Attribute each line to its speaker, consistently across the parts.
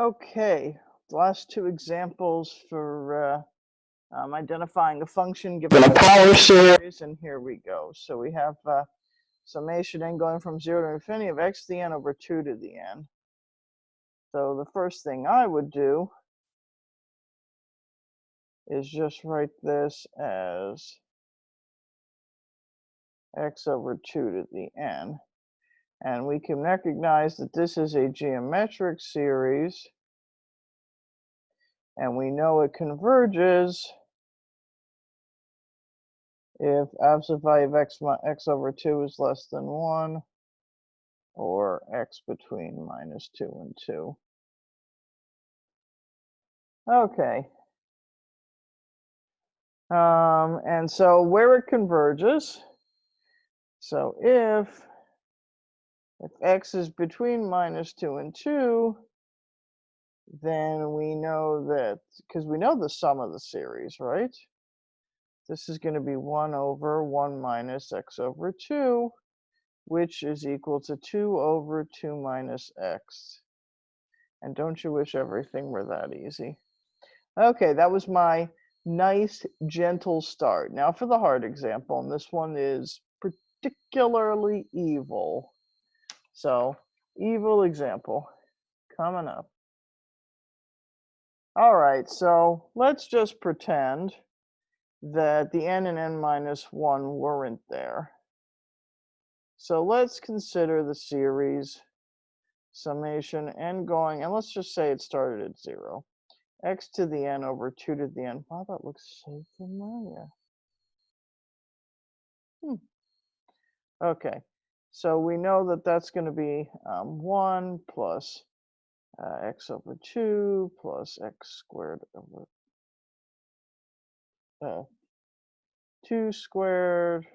Speaker 1: Okay, the last two examples for identifying a function given a power series, and here we go. So we have summation n going from 0 to infinity of x to the n over 2 to the n. So the first thing I would do is just write this as x over 2 to the n. And we can recognize that this is a geometric series, and we know it converges if absolute value of x over 2 is less than 1, or x between -2 and 2. Okay. And so where it converges, so if x is between -2 and 2, then we know that, because we know the sum of the series, right? This is going to be 1 over 1 minus x over 2, which is equal to 2 over 2 minus x. And don't you wish everything were that easy? Okay, that was my nice, gentle start. Now for the hard example, and this one is particularly evil. So, evil example coming up. All right, so let's just pretend that the n and n minus 1 weren't there. So let's consider the series summation n going, and let's just say it started at 0. X to the n over 2 to the n. Wow, that looks so familiar. Okay, so we know that that's going to be 1 plus x over 2 plus x squared over 2 squared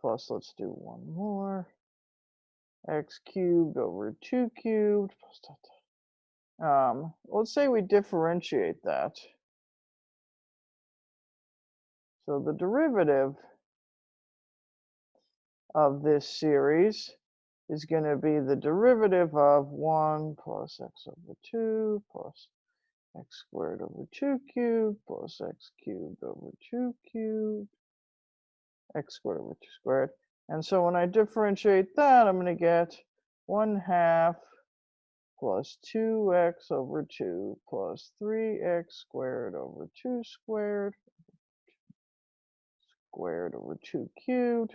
Speaker 1: plus, let's do one more, x cubed over 2 cubed plus dot dot. Let's say we differentiate that. So the derivative of this series is going to be the derivative of 1 plus x over 2 plus x squared over 2 cubed plus x cubed over 2 cubed, x squared over 2 squared. And so when I differentiate that, I'm going to get 1/2 plus 2x over 2 plus 3x squared over 2 squared over 2 cubed,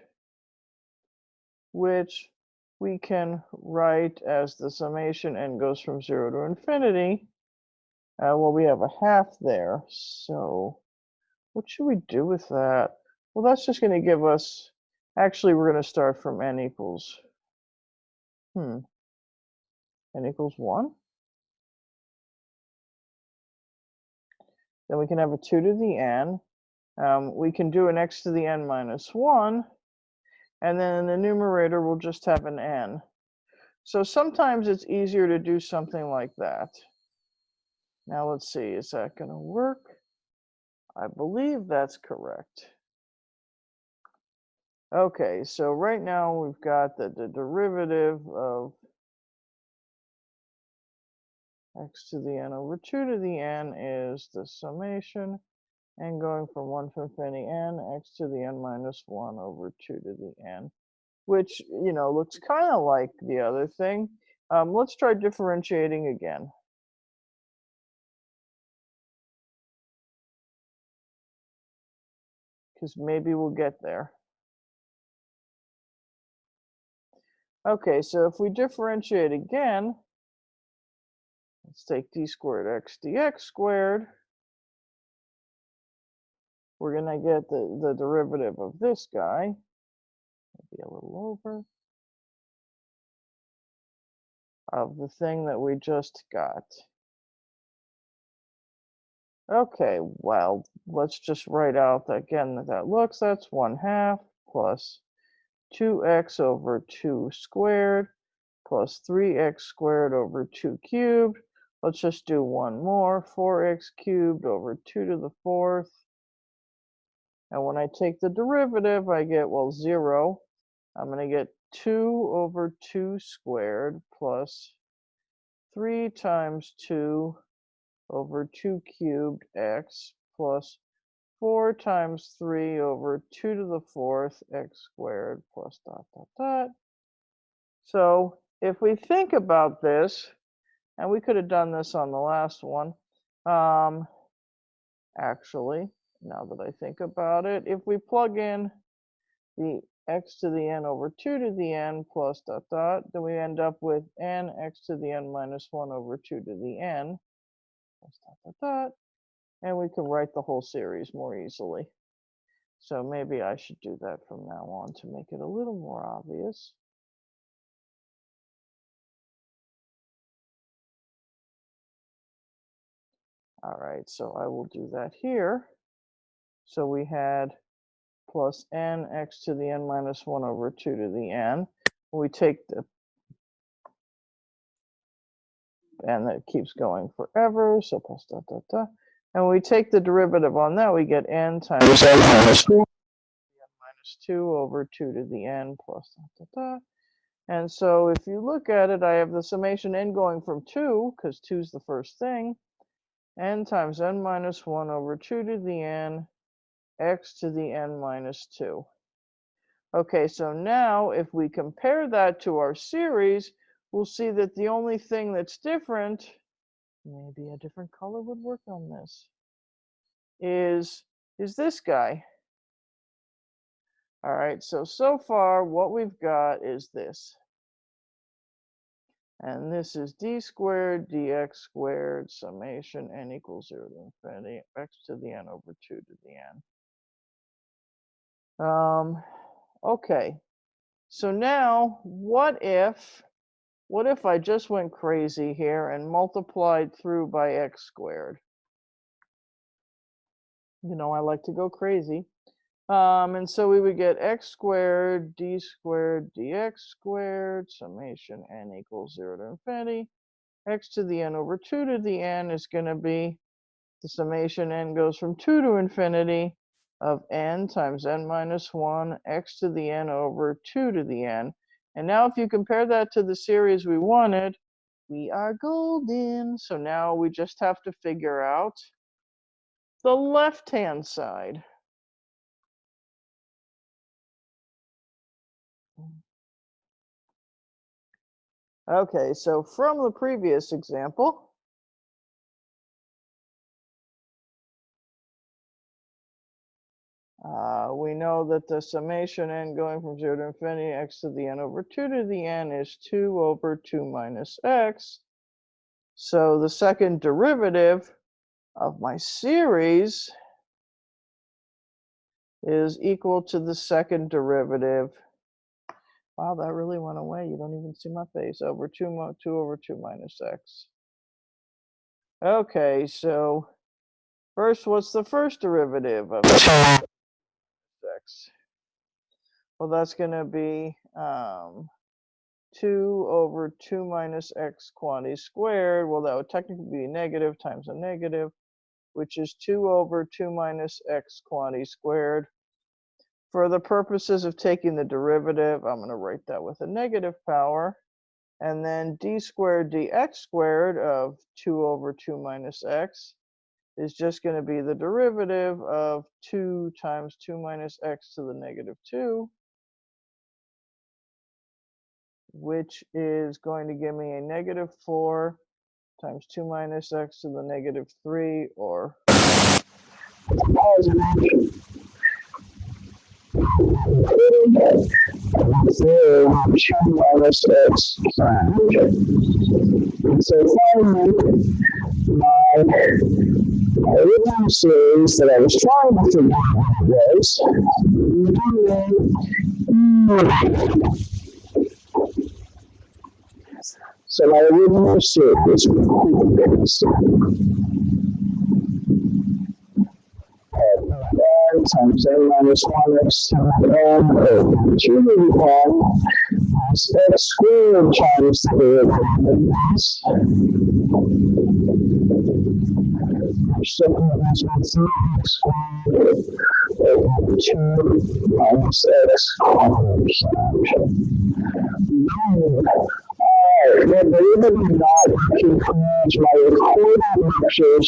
Speaker 1: which we can write as the summation n goes from 0 to infinity. Well, we have a half there, so what should we do with that? Well, that's just going to give us, actually, we're going to start from n equals, n equals 1. Then we can have a 2 to the n. We can do an x to the n minus 1. And then in the numerator, we'll just have an n. So sometimes it's easier to do something like that. Now let's see, is that going to work? I believe that's correct. Okay, so right now we've got that the derivative of x to the n over 2 to the n is the summation n going from 1 to infinity n x to the n minus 1 over 2 to the n, which, looks kind of like the other thing. Let's try differentiating again. Because maybe we'll get there. Okay, so if we differentiate again, let's take d squared x dx squared. We're going to get the derivative of this guy. Maybe a little over. Of the thing that we just got. Okay, well, let's just write out again that looks, that's 1/2 plus 2x over 2 squared plus 3x squared over 2 cubed. Let's just do one more, 4x cubed over 2 to the 4th. And when I take the derivative, I get, well, 0. I'm going to get 2 over 2 squared plus 3 times 2 over 2 cubed x plus 4 times 3 over 2 to the 4th x squared plus dot, dot, dot. So if we think about this, and we could have done this on the last one, actually, now that I think about it, if we plug in the x to the n over 2 to the n plus dot dot, then we end up with n x to the n minus 1 over 2 to the n plus dot dot dot, and we can write the whole series more easily. So maybe I should do that from now on to make it a little more obvious. All right, so I will do that here. So we had plus n x to the n minus 1 over 2 to the n. We take the, and that keeps going forever, so plus dot dot dot. And we take the derivative on that, we get n times n minus 4 minus 2 over 2 to the n plus dot dot dot. And so if you look at it, I have the summation n going from 2, because 2 is the first thing, n times n minus 1 over 2 to the n, x to the n minus 2. Okay, so now if we compare that to our series, we'll see that the only thing that's different, maybe a different color would work on this, is this guy. All right, so far what we've got is this. And this is d squared dx squared summation n equals 0 to infinity x to the n over 2 to the n. Okay, so now what if I just went crazy here and multiplied through by x squared? You know, I like to go crazy. And so we would get x squared d squared dx squared summation n equals 0 to infinity. X to the n over 2 to the n is going to be the summation n goes from 2 to infinity of n times n minus 1 x to the n over 2 to the n. And now if you compare that to the series we wanted, we are golden. So now we just have to figure out the left-hand side. Okay, so from the previous example, we know that the summation n going from 0 to infinity x to the n over 2 to the n is 2 over 2 minus x. So the second derivative of my series is equal to the second derivative. Wow, that really went away. You don't even see my face. Over 2 over 2 minus x. Okay, so first, what's the first derivative of x? Well, that's going to be 2 over 2 minus x quantity squared. Well, that would technically be negative times a negative, which is 2 over 2 minus x quantity squared. For the purposes of taking the derivative, I'm going to write that with a negative power. And then d squared dx squared of 2 over 2 minus x is just going to be the derivative of 2 times 2 minus x to the negative 2, which is going to give me a negative 4 times 2 minus x to the negative 3, or minus x. So finally, my original series that I was trying to figure out what it was. So my original series times n minus 1x to the n over 2 to the n is x squared times the derivative of this. So that's what's x squared over 2 minus x.
Speaker 2: But believe it or not, that concludes my recorded lectures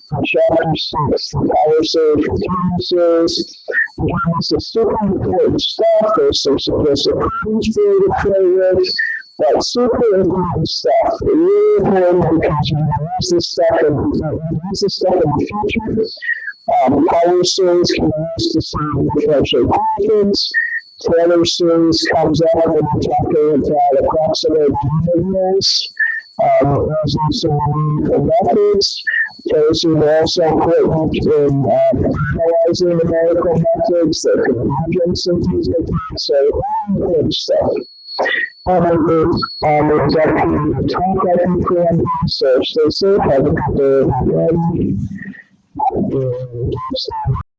Speaker 2: for Chapter 6, the power series for time series. Again, this is super important stuff. There's some subversive problems for you to play with. But super important stuff. Really important because you're going to use this stuff in the future. Power series can be used to solve differential equations. Taylor series comes up when we're talking about approximate intervals. Using some numerical methods. Taylor series are also important in analyzing numerical methods, the convergence and things like that. So, really important stuff. It's up to the talk, I think, for so stay safe, have a good day,